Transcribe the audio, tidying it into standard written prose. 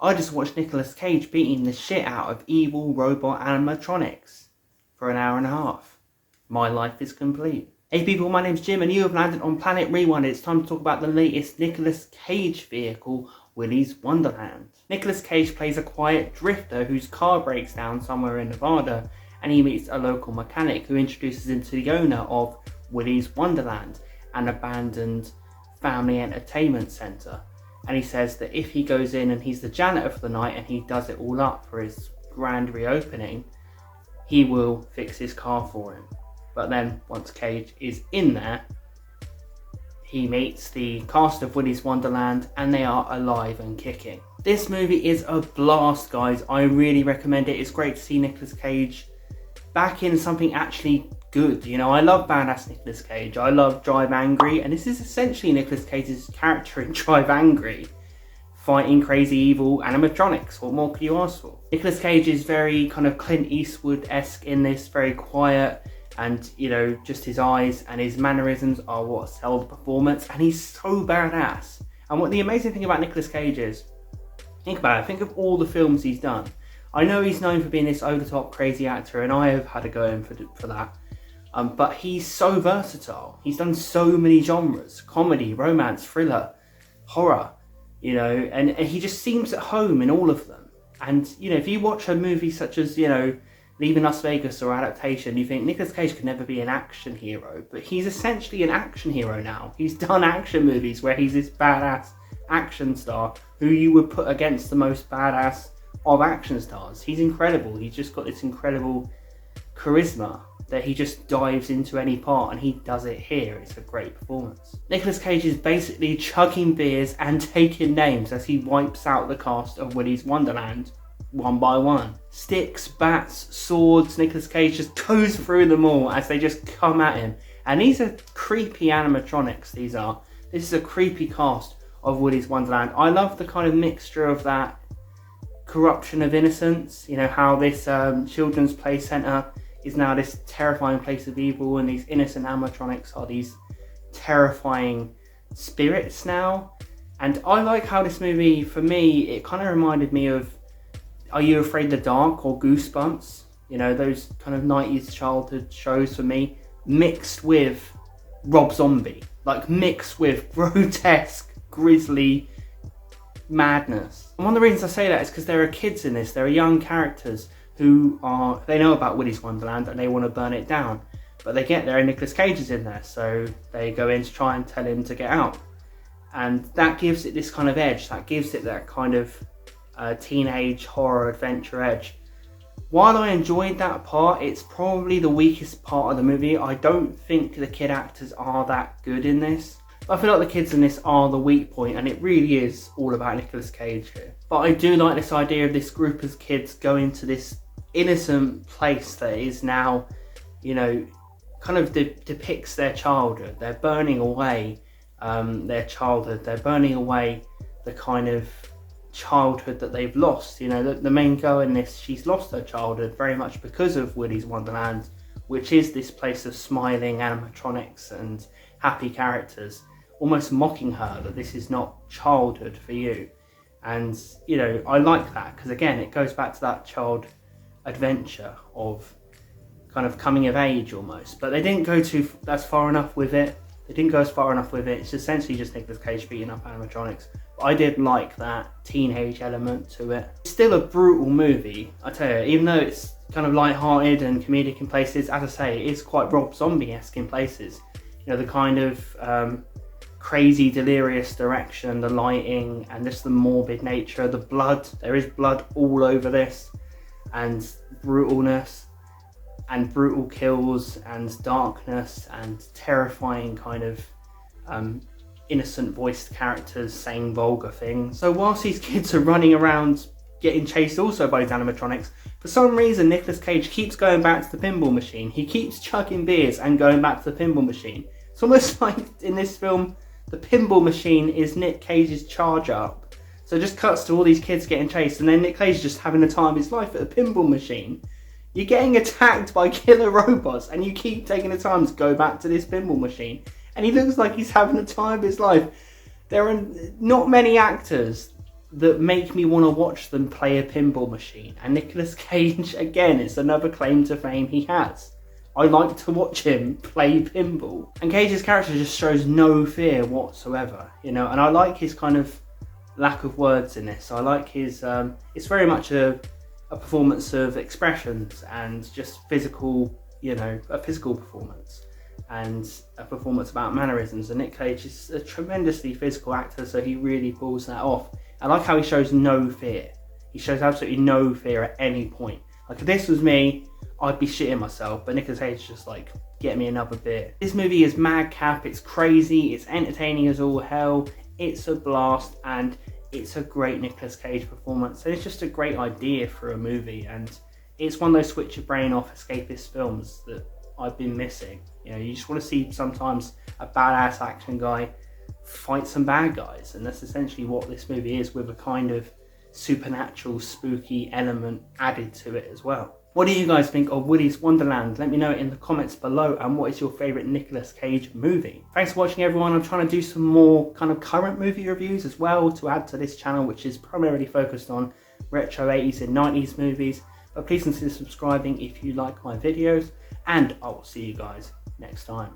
I just watched Nicolas Cage beating the shit out of evil robot animatronics for an hour and a half. My life is complete. Hey people, my name's Jim and you have landed on Planet Rewind. It's time to talk about the latest Nicolas Cage vehicle, Willy's Wonderland. Nicolas Cage plays a quiet drifter whose car breaks down somewhere in Nevada, and he meets a local mechanic who introduces him to the owner of Willy's Wonderland, an abandoned family entertainment centre. And he says that if he goes in and he's the janitor for the night and he does it all up for his grand reopening, he will fix his car for him. But then once Cage is in there, he meets the cast of Willy's Wonderland and they are alive and kicking. This movie is a blast, guys. I really recommend it. It's great to see Nicolas Cage back in something actually good. You know, I love badass Nicolas Cage. I love Drive Angry, and this is essentially Nicolas Cage's character in Drive Angry, fighting crazy evil animatronics. What more could you ask for? Nicolas Cage is very kind of Clint Eastwood-esque in this, very quiet, and you know, just his eyes and his mannerisms are what sell the performance, and he's so badass. And what the amazing thing about Nicolas Cage is, think about it, think of all the films he's done. I know he's known for being this over-the-top crazy actor, and I have had to go in for that. But he's so versatile. He's done so many genres: comedy, romance, thriller, horror, you know, and he just seems at home in all of them. And, you know, if you watch a movie such as, you know, Leaving Las Vegas or Adaptation, you think Nicolas Cage could never be an action hero, but he's essentially an action hero now. He's done action movies where he's this badass action star who you would put against the most badass of action stars. He's incredible. He's just got this incredible charisma that he just dives into any part, and he does it here. It's a great performance. Nicolas Cage is basically chugging beers and taking names as he wipes out the cast of Willy's Wonderland one by one. Sticks, bats, swords, Nicolas Cage just goes through them all as they just come at him. And these are creepy animatronics, these are. This is a creepy cast of Willy's Wonderland. I love the kind of mixture of that corruption of innocence, you know, how this children's play centre is now this terrifying place of evil, and these innocent animatronics are these terrifying spirits now. And I like how this movie, for me, it kind of reminded me of Are You Afraid of the Dark or Goosebumps? You know, those kind of 90s childhood shows for me, mixed with Rob Zombie, like mixed with grotesque, grisly madness. And one of the reasons I say that is because there are kids in this, there are young characters who they know about Willy's Wonderland and they want to burn it down. But they get there and Nicolas Cage is in there, so they go in to try and tell him to get out. And that gives it this kind of edge, that gives it that kind of teenage horror adventure edge. While I enjoyed that part, it's probably the weakest part of the movie. I don't think the kid actors are that good in this. I feel like the kids in this are the weak point, and it really is all about Nicolas Cage here. But I do like this idea of this group of kids going to this innocent place that is now, you know, kind of depicts their childhood. They're burning away their childhood. They're burning away the kind of childhood that they've lost. You know, the main girl in this, she's lost her childhood very much because of Willy's Wonderland, which is this place of smiling animatronics and happy characters, almost mocking her that this is not childhood for you. And, you know, I like that because, again, it goes back to that child adventure of kind of coming of age almost. But they didn't go as far enough with it. It's essentially just Nicolas Cage beating up animatronics. But I did like that teenage element to it. It's still a brutal movie, I tell you, even though it's kind of light-hearted and comedic in places. As I say, it is quite Rob Zombie-esque in places. You know, the kind of crazy, delirious direction, the lighting, and just the morbid nature, the blood. There is blood all over this, and brutalness, and brutal kills, and darkness, and terrifying kind of innocent voiced characters saying vulgar things. So whilst these kids are running around getting chased also by these animatronics, for some reason Nicolas Cage keeps going back to the pinball machine. He keeps chugging beers and going back to the pinball machine. It's almost like in this film, the pinball machine is Nic Cage's charge up. So it just cuts to all these kids getting chased, and then Nic Cage just having the time of his life at the pinball machine. You're getting attacked by killer robots, and you keep taking the time to go back to this pinball machine. And he looks like he's having the time of his life. There are not many actors that make me want to watch them play a pinball machine. And Nicolas Cage, again, it's another claim to fame he has. I like to watch him play pinball. And Cage's character just shows no fear whatsoever, you know, and I like his kind of lack of words in this. I like his, it's very much a performance of expressions and just physical, you know, a physical performance and a performance about mannerisms. And Nic Cage is a tremendously physical actor, so he really pulls that off. I like how he shows no fear. He shows absolutely no fear at any point. Like, if this was me, I'd be shitting myself, but Nicolas Cage is just like, get me another beer. This movie is madcap, it's crazy, it's entertaining as all hell, it's a blast, and it's a great Nicolas Cage performance. And it's just a great idea for a movie, and it's one of those switch your brain off escapist films that I've been missing. You know, you just want to see sometimes a badass action guy fight some bad guys, and that's essentially what this movie is, with a kind of supernatural, spooky element added to it as well. What do you guys think of Willy's Wonderland? Let me know in the comments below, and what is your favourite Nicolas Cage movie? Thanks for watching, everyone. I'm trying to do some more kind of current movie reviews as well to add to this channel, which is primarily focused on retro 80s and 90s movies. But please consider subscribing if you like my videos, and I will see you guys next time.